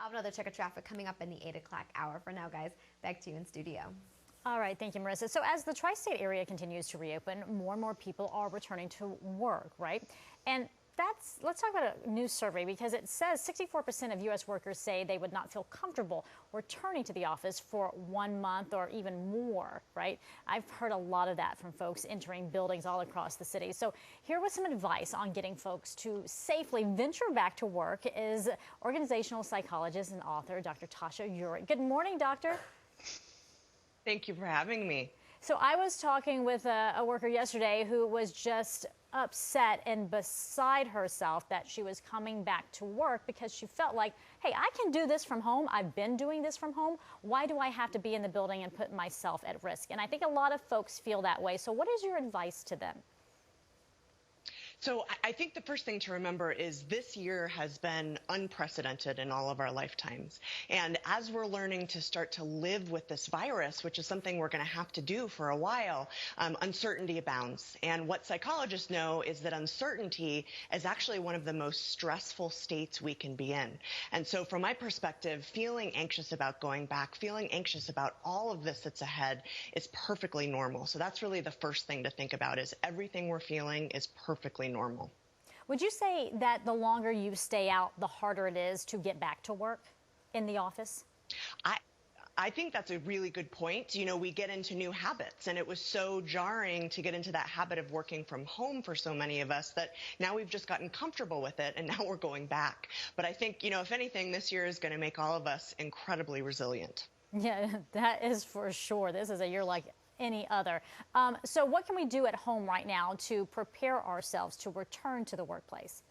have another check of traffic coming up in the 8 o'clock hour. For now, guys, back to you in studio. All right, thank you, Marissa. So as the tri-state area continues to reopen, more and more people are returning to work, right? And let's talk about a new survey, because it says 64% of U.S. workers say they would not feel comfortable returning to the office for 1 month or even more, right? I've heard a lot of that from folks entering buildings all across the city. So here was some advice on getting folks to safely venture back to work is organizational psychologist and author Dr. Tasha Eurich. Good morning, doctor. Thank you for having me. So I was talking with a worker yesterday who was just upset and beside herself that she was coming back to work because she felt like, hey, I can do this from home. I've been doing this from home. Why do I have to be in the building and put myself at risk? And I think a lot of folks feel that way. So what is your advice to them? So I think the first thing to remember is this year has been unprecedented in all of our lifetimes. And as we're learning to start to live with this virus, which is something we're going to have to do for a while, uncertainty abounds. And what psychologists know is that uncertainty is actually one of the most stressful states we can be in. And so from my perspective, feeling anxious about going back, feeling anxious about all of this that's ahead is perfectly normal. So that's really the first thing to think about, is everything we're feeling is perfectly normal. Would you say that the longer you stay out, the harder it is to get back to work in the office? I think that's a really good point. You know, we get into new habits, and it was so jarring to get into that habit of working from home for so many of us that now we've just gotten comfortable with it, and now we're going back. But I think, you know, if anything, this year is going to make all of us incredibly resilient. Yeah, that is for sure. This is a year like any other. So what can we do at home right now to prepare ourselves to return to the workplace?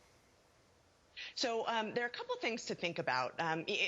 So there are a couple things to think about.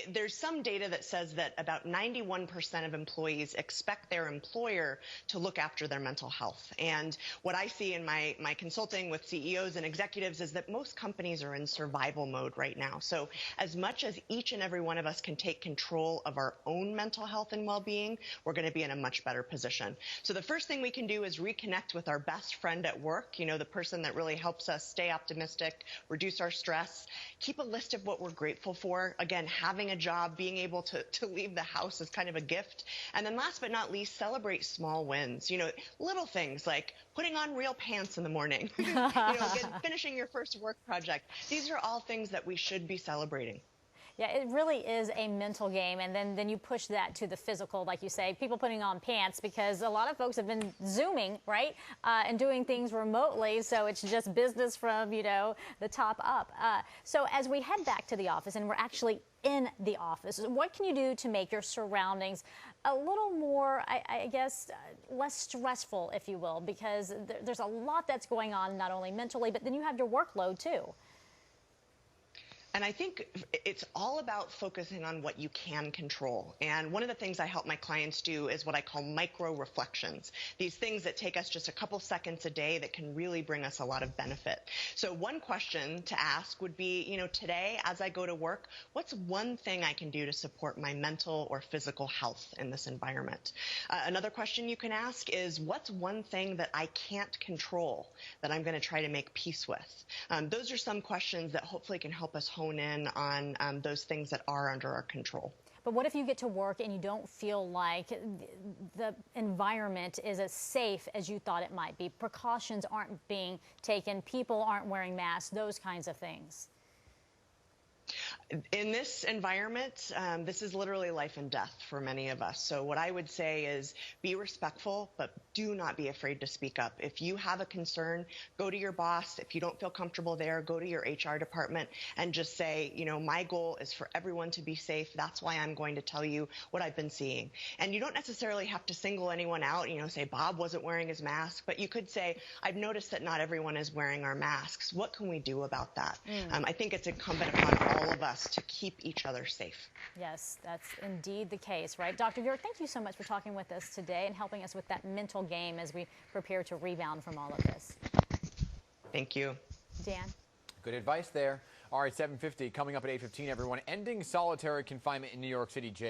There's some data that says that about 91% of employees expect their employer to look after their mental health. And what I see in my consulting with CEOs and executives is that most companies are in survival mode right now. So as much as each and every one of us can take control of our own mental health and well-being, we're going to be in a much better position. So the first thing we can do is reconnect with our best friend at work, you know, the person that really helps us stay optimistic, reduce our stress. Keep a list of what we're grateful for. Again, having a job, being able to leave the house is kind of a gift. And then last but not least, celebrate small wins. You know, little things like putting on real pants in the morning, you know, finishing your first work project. These are all things that we should be celebrating. Yeah, it really is a mental game, and then you push that to the physical, like you say, people putting on pants, because a lot of folks have been Zooming, right, and doing things remotely, so it's just business from, you know, the top up. So as we head back to the office, and we're actually in the office, what can you do to make your surroundings a little more, I guess, less stressful, if you will, because there's a lot that's going on, not only mentally, but then you have your workload, too. And I think it's all about focusing on what you can control. And one of the things I help my clients do is what I call micro reflections. These things that take us just a couple seconds a day that can really bring us a lot of benefit. So one question to ask would be, you know, today as I go to work, what's one thing I can do to support my mental or physical health in this environment? Another question you can ask is, what's one thing that I can't control that I'm going to try to make peace with? Those are some questions that hopefully can help us hone in on those things that are under our control. But what if you get to work and you don't feel like the environment is as safe as you thought it might be? Precautions aren't being taken, people aren't wearing masks, those kinds of things. In this environment, this is literally life and death for many of us. So what I would say is be respectful, but do not be afraid to speak up. If you have a concern, go to your boss. If you don't feel comfortable there, go to your HR department and just say, you know, my goal is for everyone to be safe. That's why I'm going to tell you what I've been seeing. And you don't necessarily have to single anyone out, you know, say Bob wasn't wearing his mask, but you could say, I've noticed that not everyone is wearing our masks. What can we do about that? I think it's incumbent upon all of us to keep each other safe. Yes, that's indeed the case, right? Dr. Eurich, thank you so much for talking with us today and helping us with that mental game as we prepare to rebound from all of this. Thank you. Dan? Good advice there. All right, 7:50 coming up at 8:15, everyone. Ending solitary confinement in New York City jail.